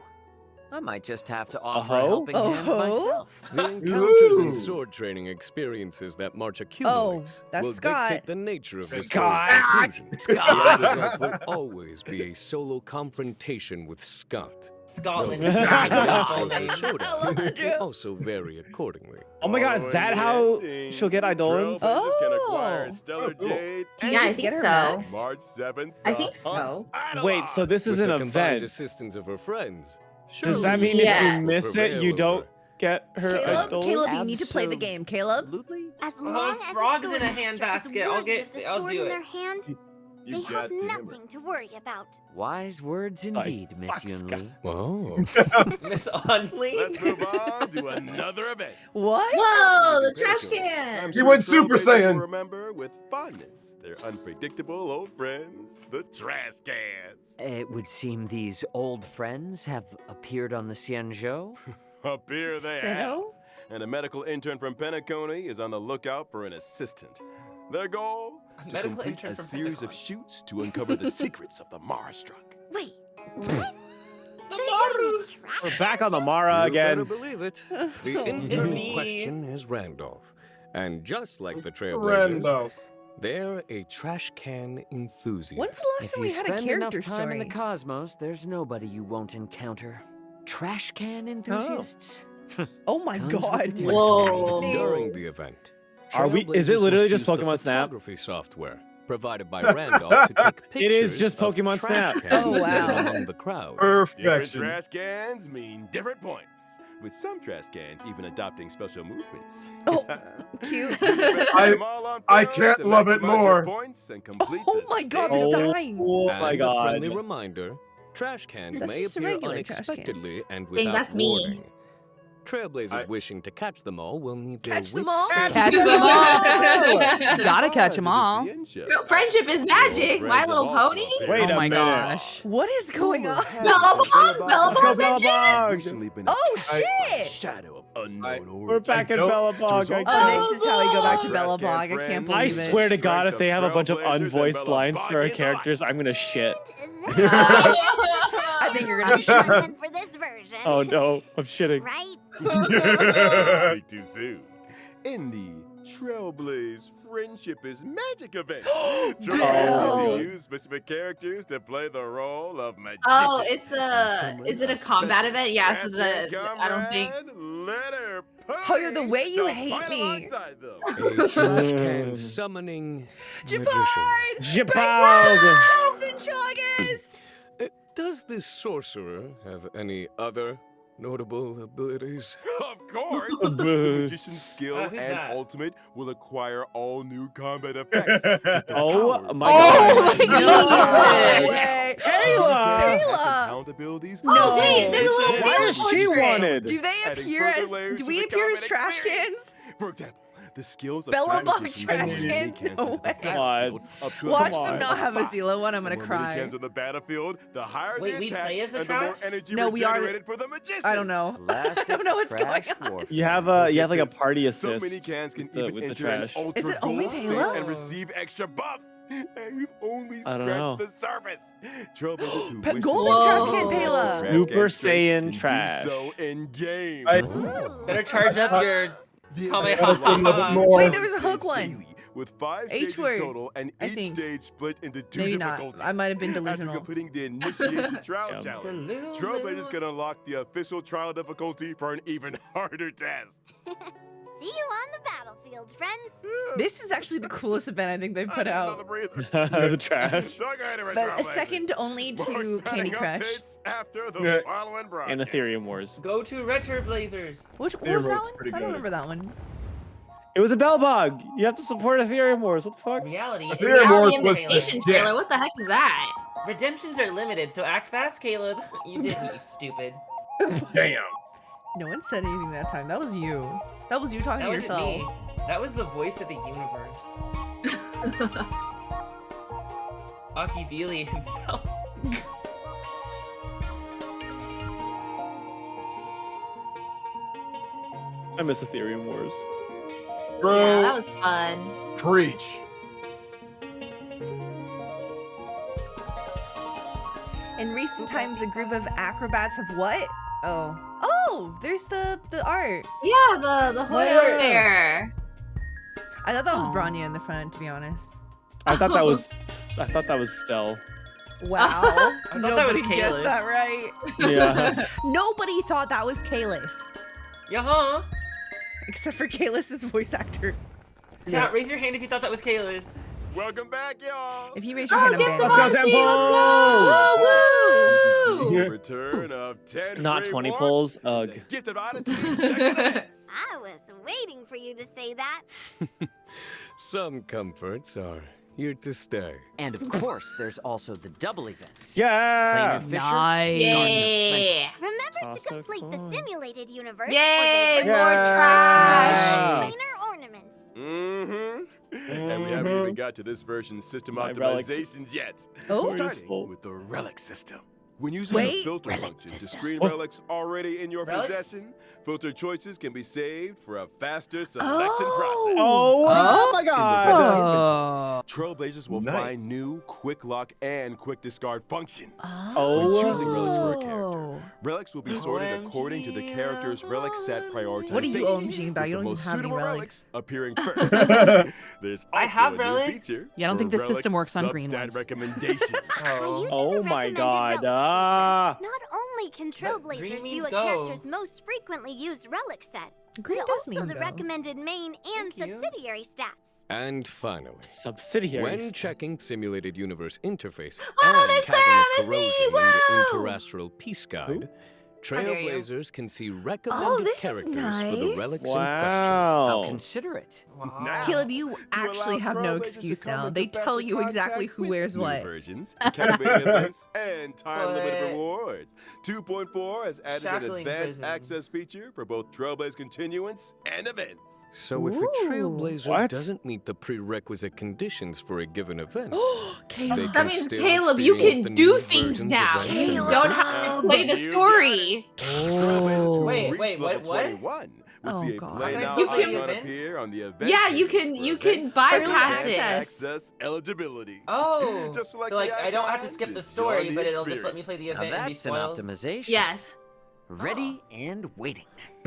I might just have to offer Uh-ho? a helping hand Oh-ho? myself. The encounters and Ooh. sword training experiences that March accumulates that's will Scott. dictate the nature of the Scott. story's conclusion. Scott. The result will always be a solo confrontation with Scott. Scotland. Though is the not nature the of full the name. showdown Alejandro. will also vary accordingly. Oh my God, is that how she'll get Eidolons? Trailblazers can acquire Oh. Stellar Oh, cool. Jade Can you Yeah, I just think get her so. maxed? March 7th. I think so. Wait, so this is With an the combined event. assistance of her friends. Does that mean Yeah. if you miss it, you don't get her Caleb, Eidolons? Caleb, you need to play the game. Caleb. Absolutely. As Well, long if as frogs a in a sword hand master is basket, I'll worthy of the I'll sword do in it. their hand, You they got have to hammer. nothing to worry about. Wise words indeed, Miss fuck, Scott. Yunli. Oh. Miss Unley. Let's move on to another event. What? Whoa, the Pinnacle. trash can. I'm He sure went Super Trailblazers will Saiyan. remember with fondness their unpredictable old friends, the trash cans. It would seem these old friends have appeared on the Xianzhou. Up here they have. Seno? And a medical intern from Penacony is on the lookout for an assistant. Their goal? A To medical complete intern a from series of Pentacon. shoots to uncover the secrets of the Mara struck. Wait, what? The They're doing Maru. a trash We're back on the can Mara You better again. believe it. The Oh, intern me. in question is Randolph. And just like the Trailblazers, Randolph. they're a trash can enthusiast. When's the last If time you we had a spend enough character time in story? the cosmos, there's nobody you won't encounter. Trash can enthusiasts? Oh my Comes with God. the What's territory. Whoa. happening? During the event, Are we- is it Trailblazers literally must just use the Pokemon Snap? photography software provided by Randolph to take pictures It is just of Pokemon trash Snap. cans Oh, wow. among the crowd. Different Perfection. trash cans mean different points, with some trash cans even adopting special movements. Oh, cute. I can't love it more. Points and complete Oh the my God, stage. they're dying. Oh And my a God. friendly reminder, trash cans That's may just a appear regular trash can. unexpectedly and Dang, without that's me. warning. Trailblazers wishing to catch them all will need their Catch them wits all? fair. Catch them all. Gotta catch them all. Friendship is magic. My Little Pony. Wait Oh a my minute. gosh. What is going on? Bellabong, Let's go, Bellabong, Bellabong. Oh, A shit. shadow of unknown We're back at don't- Bellabong. Oh, this is how we go back to Trash can Bellabong. I can't friends. believe I it. swear to God, if they have a bunch of Trailblazers and unvoiced lines for our Bellabong characters, I'm gonna shit. I think you're gonna be shit. Content for this version. Oh no, I'm shitting. Right? Speak too soon. In the Trailblaze Friendship is Magic event, Belle. Trailblazers use specific characters to play the role of magician. Oh, it's And is it a summon combat special event? Yeah, so trash can I don't think. comrade, let her Hoyer, the way you to hate fight me. alongside them. A trash can summoning magician. Japard! Japard! Braxton and Chagas! Does this sorcerer have any other notable abilities? Of course, Boo. the magician's skill Oh, who's and that? ultimate will acquire all new combat effects. with the Oh power my of Oh God. my No God! No way. way! Kayla! Kayla! Count abilities. No. hey, there's a little Why Kayla is she portrait. wanted? Do they Adding appear further as? layers Do to we the appear as combat trash experience. cans? For example, the skills of Bellabong silent magicians trash will can? mini cans No into the way. battlefield up to a Watch maximum them not of have a 5. Zila one. I'm The gonna more cry. mini cans on the battlefield, the higher Wait, the we attack play as the and the more trash? energy No, we are the- regenerated for the magician. I don't know. Classic don't know what's trash going on. warfare. You have like a This, party Some assist mini cans can with the- even with the enter an trash. ultra Is it only gold state Payla? and receive extra buffs. And we've only I don't scratched know. the surface. Trailblazers who Pa- wish golden to trash use can the Payla. trash Super can straight Saiyan can do trash. So in game. Better charge up your The Kamehameha. more. Wait, there was a hook one. With 5 H stages word, total, and I each think. stage split into 2 Maybe not. difficulties. I might have been After delusional. completing the initiation trial Yeah. challenge, Delulu. Trailblazers can unlock the official trial difficulty for an even harder test. See you on the battlefield, friends. This is actually the coolest event I think they put out. The trash. But second only to Candy Crush. After the Yeah. following And Ethereum Wars. Go to Retro Blazers. What was Ethereum that Wars one? pretty I don't good. remember that one. It was a bell bug. You have to support Ethereum Wars. What the fuck? Reality. Ethereum Wars was the Invitation shit. trailer. What the heck is that? Redemptions are limited, so act fast, Caleb. You did, you stupid. Damn. No one said anything that time. That was you. That was you talking That to wasn't yourself. me. That was the voice of the universe. Akivili himself. I miss Ethereum Wars. Bro, Yeah, that was fun. preach. In recent times, a group of acrobats have what? Oh, there's the art. Yeah, the whole Yeah. there. I thought that was Aw. Branya in the front, to be honest. I thought that was Stell. Wow. I thought that was Nobody guessed Kalis. that right. Yeah. Nobody thought that was Kalis. Yeah, Except for Kalis's voice actor. Chat, raise your hand if you thought that was Kalis. Welcome back, y'all. If you raise your hand, I'm get banned. the Let's go, Marcy, Tempo! let's The return of 10 Not free 20 more pulls. and the Ugh. Gift of Odyssey. Check it out. I was waiting for you to say that. Some comforts are here to stay. And of course, there's also the double events. Yeah. Flamer Fisher, Nice. Yeah. Remember to Also complete the fun. simulated universe. Yay, or more Yeah. trash. Minor ornaments. Mm-hmm. And we haven't even got to this version's system My relic. optimizations yet. Oh, Starting Useful. with the relic system. When using Wait. the filter Relic function to system. screen Oh. relics already in your Relics? possession, filter choices can be saved for a faster selection process. Oh, my In the god. inventory, Oh. Trailblazers will Nice. find new quick lock and quick discard functions. Oh. When choosing relics for a character, relics will be sorted OMG, according to the character's relic set prioritization. What are you OMG about? You with don't the most even have any suitable relics. appearing first. There's also I have a new relics. feature, Yeah, I don't think the this system relic works on green substat ones. recommendations. By Oh. using Oh the my recommended god. relics feature, Ah. not only can green Trailblazers means view a go. character's most frequently used relic set, Green but does also mean the go. recommended main and Thank you. subsidiary stats. And finally, Subsidiaries. when checking Simulated Universe Interface Oh, and that's Cavernous fair, that's me, Corrosion in the whoa! Interastral Peace Guide, How dare you. Trailblazers can see recommended this is characters for the nice. relics in question. I'll Wow. consider it. Wow. Caleb, you To actually allow have no Trailblazers to excuse come now. into They tell better you exactly contact who with wears new what. versions, captivating events, and time-limited What? rewards. 2.4 has added an Shackling advanced prison. access feature for both Trailblaze Continuance and events. So if a Ooh. Trailblazer What? doesn't meet the prerequisite conditions for a given event, they Caleb. That can means, still Caleb, you experience can the do new things versions of now. events You and don't records. have to play the You story. Trailblazers who Wait, reach wait, level what, what? 21 will Oh, see a God. play How can I now still play icon events? appear on the event Yeah, you page can for you can events Early bypass and it. access. access eligibility. Oh, Just select so like the I don't have to icon skip to the story, join the but it'll just let me play experience. the Now event and be that's an spoiled. optimization. Yes. Ready and waiting.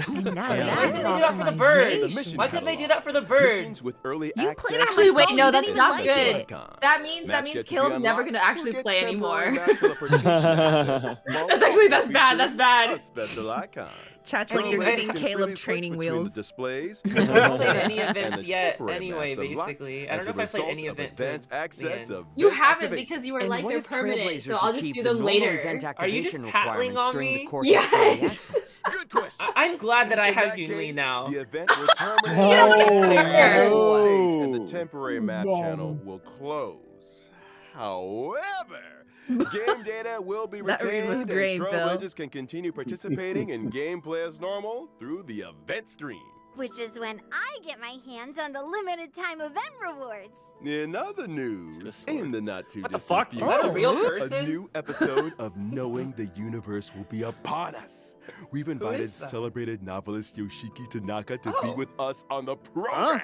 Now Yeah. Why that's couldn't they do that for the birds? optimization. Why couldn't they do that for the birds? Missions with early You access. played it on Actually, my wait, phone, no, you that's didn't not like good. it. That means Maps yet to be Caleb's never unlocked gonna actually will get play temporary anymore. map teleportation access. That's actually- that's bad, that's bad. A special icon. Chat's like you're Anyway, giving Can Caleb freely switch training between wheels. The displays. I haven't played any and events the yet temporary anyway, maps unlocked basically. I as don't know a if I played any result of event to advanced the access end. of You event haven't activation. because you were And like what they're if permanent, Trailblazers so I'll just achieve do the them normal later. event Are you activation just tattling requirements on during me? the course Yes. of early access? Good question. I'm glad that I In have that Yunli case, now. The event will terminate. You don't get and clear. the stage and the Oh. temporary map channel will close. However, game data will be That read retained was great, and Bill. Trailblazers can continue participating in gameplay as normal through the event stream. Which is when I get my hands on the limited time event rewards. In other news, sword. in the not too What the distant fuck? future, Is that a real a person? new episode of Knowing the Universe will be upon us. We've invited is that? celebrated novelist Yoshiki Tanaka to be Oh. with us on the program.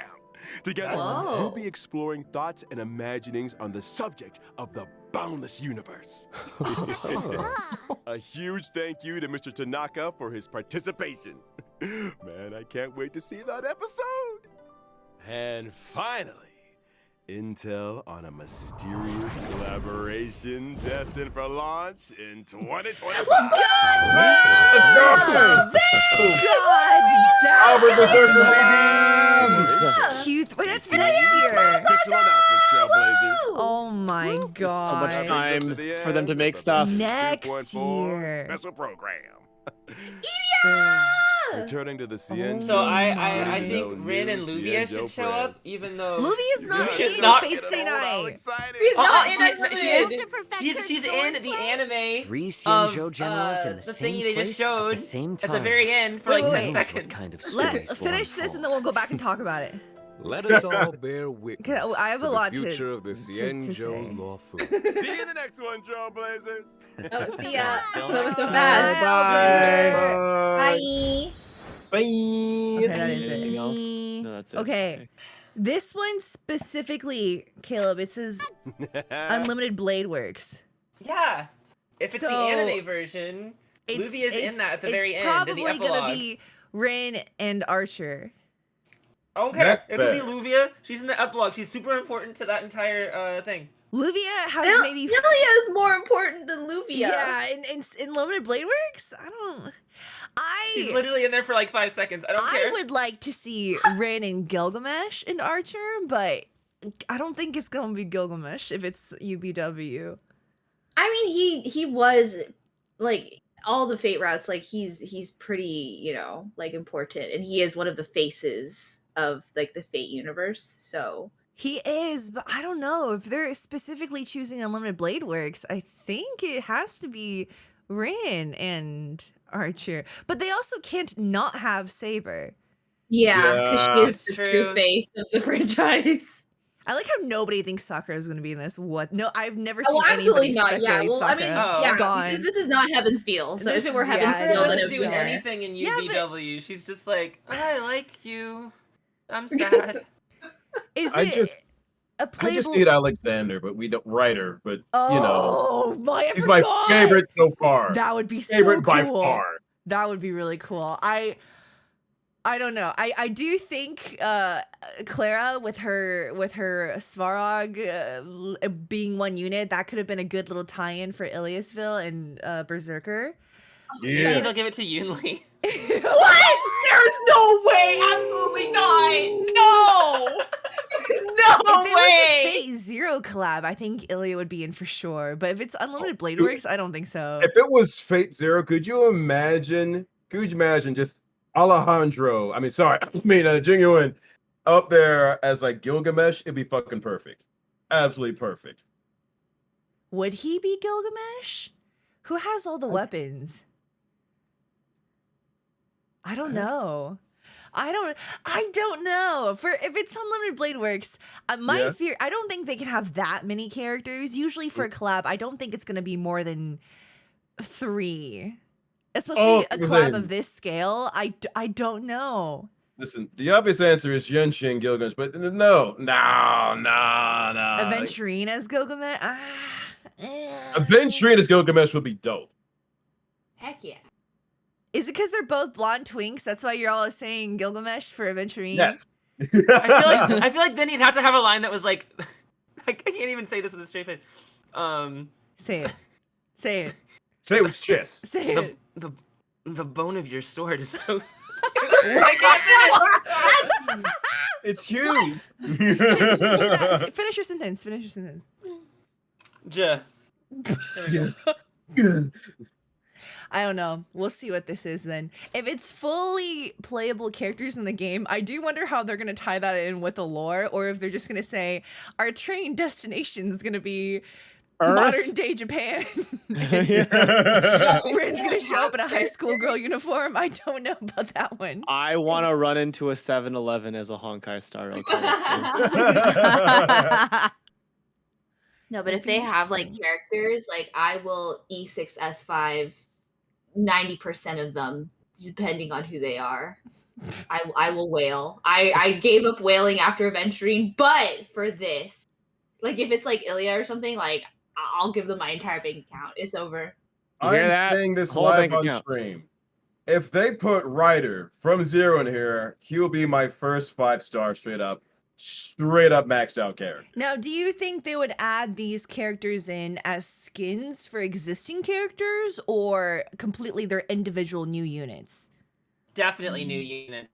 Together, Whoa. we'll be exploring thoughts and imaginings on the subject of the boundless universe. Ah, A huge thank you to Mr. Tanaka for his participation. Man, I can't wait to see that episode. And finally, Intel on a mysterious collaboration destined for launch in 2025. God damn! Albert Berserker, Cute. Wait, that's next year. Official announcements, Trailblazers. Oh my god. So much time for them to make stuff. Next 2.4 year. special program. Yeah! Returning to the Cienjo. So I think Rin and Luvia should show up, even though Luvia's not Luvia's in not- Fate Stay Night. He's not in she is. She's in the anime 3 of Xianzhou generals in the the same thingy they place just showed at the same time. at the very end for Wait, like wait, 10 wait. seconds. What kind of Let stories will finish this and then we'll go back and talk about it. Let us all bear witness Okay, I have to a the lot to- future of the to say. Xianzhou Law Fu. See you in the next one, Trailblazers. Oh, see ya. Till That was so next fast. Bye. Bye. Bye. Okay, that is Anything it. else? No, that's it. Okay. This one specifically, Caleb, it says Unlimited Blade Works. Yeah. If it's the So, anime version, Luvia's in that at the very end. It's in the probably epilogue. gonna be Rin and Archer. I don't care. That's It could be fair. Luvia. She's in the epilogue. She's super important to that entire thing. Luvia has maybe Lilia is more important than Luvia. yeah, in Unlimited Blade Works. I don't. She's literally in there for like 5 seconds. I don't care. I would like to see Rin and Gilgamesh in Archer, but I don't think it's gonna be Gilgamesh if it's UBW. I mean, he was like all the fate routes. Like he's pretty, like important, and he is one of the faces of like the fate universe. So He is, but I don't know if they're specifically choosing Unlimited Blade Works. I think it has to be Rin and Archer, but they also can't not have Saber. yeah, because she is That's the true. true face of the franchise. I like how nobody thinks Sakura is going to be in this. What? No, I've never Oh, seen absolutely anybody not. speculate Yeah, well, I mean, Sakura. Oh. She's yeah, gone. because this is not Heaven's Feel. So This if it were is- Heaven's yeah, Sakura Feel, then doesn't it do would be her. anything in Yeah, but- UBW. She's just like, I like you. I'm sad. Is I it just- a I playable? just need Alexander, but we don't write her. But Oh my! I he's my forgot! favorite so far. That would be so favorite by cool. far. That would be really cool. I don't know. I do think Clara with her Svarog being one unit, that could have been a good little tie-in for Iliasville and Berserker. Maybe Yeah. they'll give it to Yunli. What? There's no way! Absolutely not! No! No If it was a way! Fate Zero collab, I think Ilia would be in for sure. But if it's Unlimited Blade Works, I don't think so. If it was Fate Zero, could you imagine just Alejandro? Jingyuan up there as like Gilgamesh? It'd be fucking perfect. Absolutely perfect. Would he be Gilgamesh? Who has all the weapons? I don't know. I don't know. For if it's Unlimited Blade Works, my Yeah. theory, I don't think they can have that many characters. Usually for a collab, I don't think it's going to be more than 3. Especially a collab listen. of this scale. I don't know. Listen, the obvious answer is Yenshin Gilgamesh, but no. Aventurine as Gilgamesh? Aventurine as Gilgamesh would be dope. Heck yeah. Is it because they're both blonde twinks? That's why you're all saying Gilgamesh for Aventurine? Yes. I feel like then he'd have to have a line that was like, I can't even say this with a straight face. Say it. Say it. Say it with chest. Say it. The bone of your sword is so. I can't finish. It's huge. Say that. Finish your sentence. Finish your sentence. There we go. I don't know. We'll see what this is then. If it's fully playable characters in the game, I do wonder how they're going to tie that in with the lore, or if they're just going to say our train destination is going to be modern day Japan. Rin's going to show up in a high school girl uniform. I don't know about that one. I want to run into a 7-Eleven as a Honkai Star Rail character. No, but if they have like characters, like I will E6S5 90% of them, depending on who they are. I will wail. I gave up wailing after Aventurine, but for this, like if it's like Ilya or something, like I'll give them my entire bank account. It's over. You hear I'm that? saying this Whole live bank on account. stream. If they put Ryder from Zero in here, he'll be my first 5-star straight up. straight up maxed out character. Now, do you think they would add these characters in as skins for existing characters or completely their individual new units? Definitely new unit.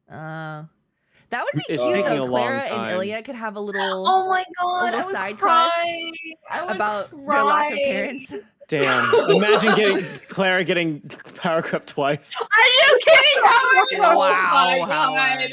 That would be It's cute taking though. a Clara long and time. Ilya could have a little Oh my god, little I would side cry. quest about their lack of parents. Damn. Imagine getting Clara getting power crept twice. Are you kidding? Oh my Wow, god.